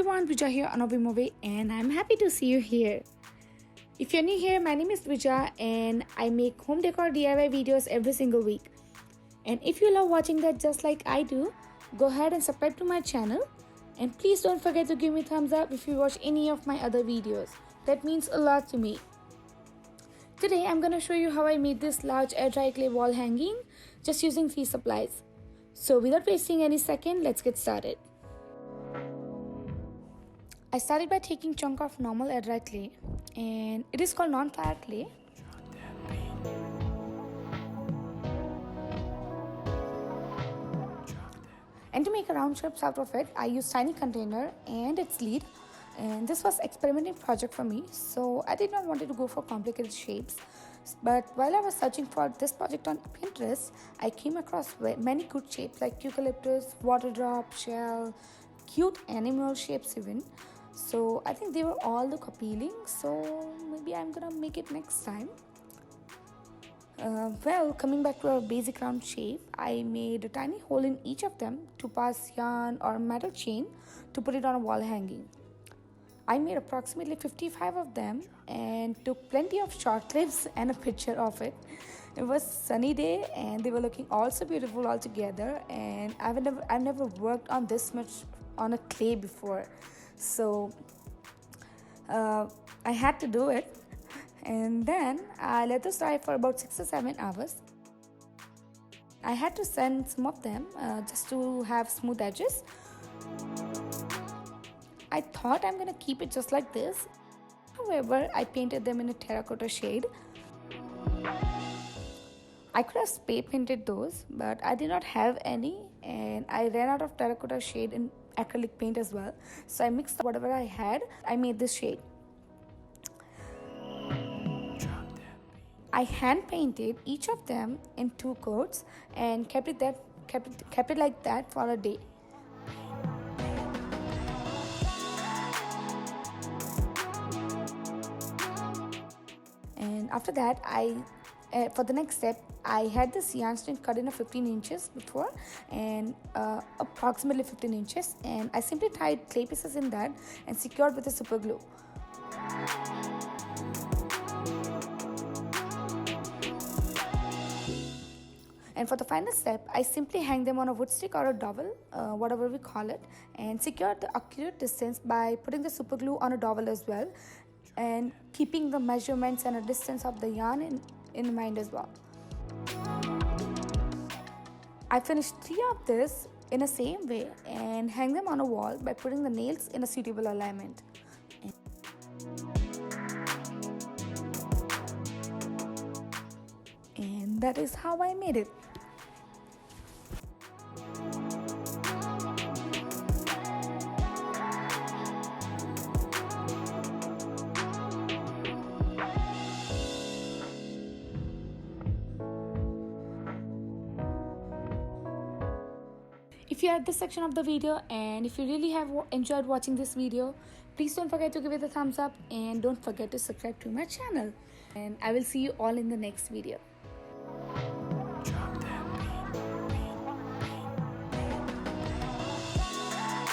everyone, Vija here on Movie, and I'm happy to see you here. If you're new here, my name is Vija and I make home decor DIY videos every single week. And if you love watching that just like I do, go ahead and subscribe to my channel. And please don't forget to give me a thumbs up if you watch any of my other videos. That means a lot to me. Today I'm gonna show you how I made this large air dry clay wall hanging just using 3 supplies. So without wasting any second, let's get started. I started by taking chunk of normal air dry clay, and it is called non-fire clay. And to make a round shapes out of it, I used tiny container and its lid. And this was experimenting project for me, so I did not want to go for complicated shapes. But while I was searching for this project on Pinterest, I came across many good shapes like eucalyptus, water drop, shell, cute animal shapes even. So I think they were all look appealing, so maybe I'm gonna make it next time. Coming back to our basic round shape, I made a tiny hole in each of them to pass yarn or metal chain to put it on a wall hanging. I made approximately 55 of them and took plenty of short clips and a picture of it. It was sunny day and they were looking all so beautiful all together, and I've never worked on this much on a clay before. So I had to do it, and then I let this dry for about 6 or 7 hours. I had to sand some of them just to have smooth edges. I thought I'm gonna keep it just like this. However, I painted them in a terracotta shade. I could have spray painted those, but I did not have any, and I ran out of terracotta shade in acrylic paint as well. So I mixed whatever I had. I made this shade. I hand painted each of them in 2 coats and kept it like that for a day. And after that, for the next step, I had this yarn string cut in a 15 inches before, and approximately 15 inches, and I simply tied clay pieces in that and secured with a super glue. And for the final step, I simply hang them on a wood stick or a dowel, whatever we call it, and secure the accurate distance by putting the super glue on a dowel as well, and keeping the measurements and a distance of the yarn in mind as well. I finished 3 of this in the same way and hang them on a wall by putting the nails in a suitable alignment. And that is how I made it. If you are at this section of the video and if you really have enjoyed watching this video, please don't forget to give it a thumbs up and don't forget to subscribe to my channel. And I will see you all in the next video.